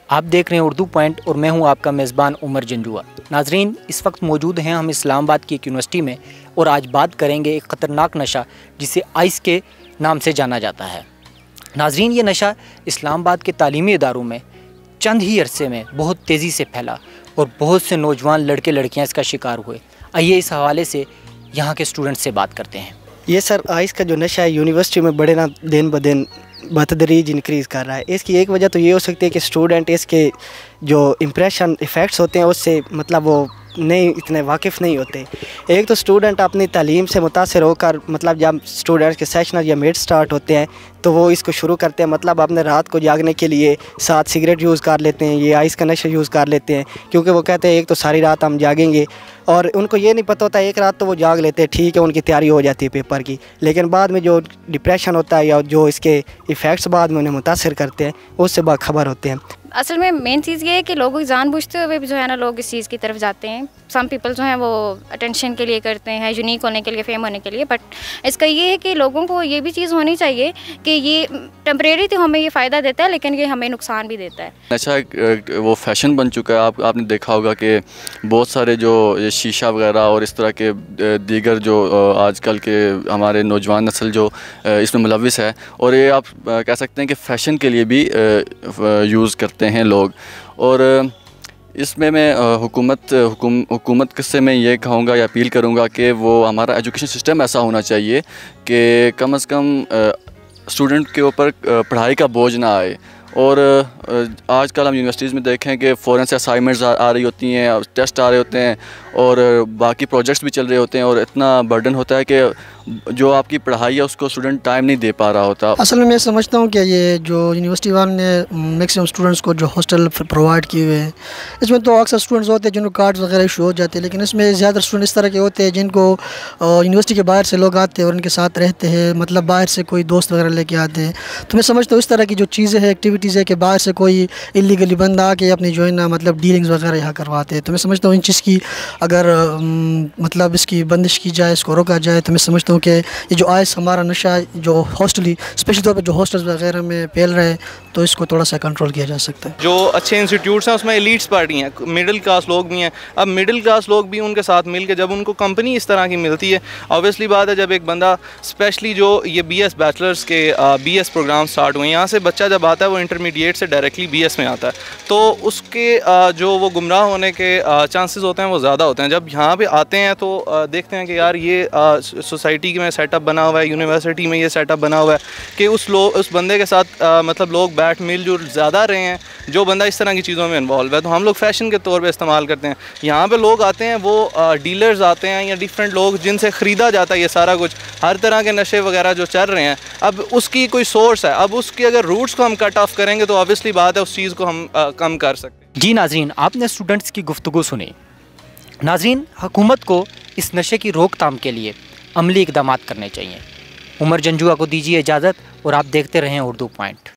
आप देख रहे हैं उर्दू पॉइंट और मैं हूं आपका मेज़बान उमर जंजुआ। नाजरीन, इस वक्त मौजूद हैं हम इस्लामाबाद की एक यूनिवर्सिटी में और आज बात करेंगे एक ख़तरनाक नशा जिसे आइस के नाम से जाना जाता है। नाजरीन, ये नशा इस्लामाबाद के तालीमी इदारों में चंद ही अरसे में बहुत तेज़ी से फैला और बहुत से नौजवान लड़के लड़कियाँ इसका शिकार हुए। आइए इस हवाले से यहाँ के स्टूडेंट से बात करते हैं। ये सर आइस का जो नशा है यूनिवर्सिटी में बड़े ना दिन ब दिन बतदरीज इंक्रीज़ कर रहा है। इसकी एक वजह तो ये हो सकती है कि स्टूडेंट इसके जो इम्प्रेशन इफ़ेक्ट्स होते हैं उससे मतलब वो नहीं इतने वाकिफ़ नहीं होते। एक तो स्टूडेंट अपनी तालीम से मुतासर होकर मतलब जब स्टूडेंट्स के सेशनल या मिड स्टार्ट होते हैं तो वो इसको शुरू करते हैं, मतलब अपने रात को जागने के लिए साथ सिगरेट यूज़ कर लेते हैं, ये आइस का नशा यूज़ कर लेते हैं, क्योंकि वो कहते हैं एक तो सारी रात हम जागेंगे और उनको ये नहीं पता होता एक रात तो वो जाग लेते हैं, ठीक है, उनकी तैयारी हो जाती है पेपर की, लेकिन बाद में जो डिप्रेशन होता है या जो इसके इफ़ेक्ट्स बाद में उन्हें मुतासर करते हैं उससे बाखबर होते हैं। असल में मेन चीज़ ये है कि लोग जानबूझते हुए भी जो है ना लोग इस चीज़ की तरफ जाते हैं। सम पीपल जो हैं वो अटेंशन के लिए करते हैं, यूनिक होने के लिए, फेम होने के लिए, बट इसका ये है कि लोगों को ये भी चीज़ होनी चाहिए कि ये टेम्परेरी तो हमें ये फ़ायदा देता है लेकिन ये हमें नुकसान भी देता है। अच्छा, वो फैशन बन चुका है। आपने देखा होगा कि बहुत सारे जो शीशा वगैरह और इस तरह के दीगर जो आजकल के हमारे नौजवान नस्ल जो इसमें मुलविस है और ये आप कह सकते हैं कि फ़ैशन के लिए भी यूज़ करते हैं लोग। और इसमें मैं हुकूमत से मैं ये कहूँगा या अपील करूँगा कि वो हमारा एजुकेशन सिस्टम ऐसा होना चाहिए कि कम से कम स्टूडेंट के ऊपर पढ़ाई का बोझ ना आए। और आजकल हम यूनिवर्सिटीज़ में देखें कि फ़ौरन से असाइनमेंट्स आ रही होती हैं, टेस्ट आ रहे होते हैं और बाकी प्रोजेक्ट्स भी चल रहे होते हैं और इतना बर्डन होता है कि जो आपकी पढ़ाई है उसको स्टूडेंट टाइम नहीं दे पा रहा होता। असल में मैं समझता हूँ कि ये जो यूनिवर्सिटी वालों ने मैक्सिमम स्टूडेंट्स को जो हॉस्टल प्रोवाइड किए हुए हैं, इसमें तो अक्सर स्टूडेंट्स होते हैं जिनको कार्ड्स वगैरह इशू हो जाते हैं, लेकिन इसमें ज़्यादा स्टूडेंट इस तरह के होते हैं जिनको यूनिवर्सिटी के बाहर से लोग आते हैं और उनके साथ रहते हैं, मतलब बाहर से कोई दोस्त वगैरह लेके आते हैं। तो मैं समझता हूँ इस तरह की जो चीज़ें हैं, एक्टिविटीज़ है कि बाहर से कोई इलीगली बंदा आके अपनी जो है ना मतलब डीलिंग्स वगैरह यहाँ करवाते हैं। तो मैं समझता हूँ इन चीज़ की अगर मतलब इसकी बंदिश की जाए, इसको रोका जाए, तो मैं समझता हूँ कि ये जो आइस हमारा नशा जो हॉस्टली स्पेशल तौर पर जो हॉस्टल्स वगैरह में फैल रहे हैं तो इसको थोड़ा सा कंट्रोल किया जा सकता है। जो अच्छे इंस्टीट्यूट्स हैं उसमें एलीट्स पार्टी हैं, मिडिल क्लास लोग भी हैं। अब मिडिल क्लास लोग भी उनके साथ मिल के जब उनको कंपनी इस तरह की मिलती है, ऑब्वियसली बात है जब एक बंदा स्पेशली जो ये BS बैचलर्स के BS प्रोग्राम स्टार्ट हुए, यहाँ से बच्चा जब आता है वो इंटरमीडिएट से डायरेक्टली BS में आता है, तो उसके जो वो गुमराह होने के चांसेस होते हैं वो ज़्यादा होते हैं। जब यहाँ पे आते हैं तो देखते हैं कि यार ये सोसाइटी में सेटअप बना हुआ है, यूनिवर्सिटी में ये सेटअप बना हुआ है कि उस बंदे के साथ मतलब लोग बैठ मिलजुल ज़्यादा रहे हैं जो बंदा इस तरह की चीज़ों में इन्वॉल्व है। तो हम लोग फ़ैशन के तौर पे इस्तेमाल करते हैं। यहाँ पे लोग आते हैं, वो डीलर्स आते हैं या डिफरेंट लोग जिनसे ख़रीदा जाता है ये सारा कुछ, हर तरह के नशे वगैरह जो चल रहे हैं। अब उसकी कोई सोर्स है, अब उसकी अगर रूट्स को हम कट ऑफ करेंगे तो ऑब्वियसली बात है उस चीज़ को हम कम कर सकते हैं। जी नाजरीन, आपने स्टूडेंट्स की गुफ्तगू सुनी। नाजरीन, हुकूमत को इस नशे की रोकथाम के लिए अमली इक़दाम करने चाहिए। उमर जंजुआ को दीजिए इजाज़त और आप देखते रहें उर्दू पॉइंट।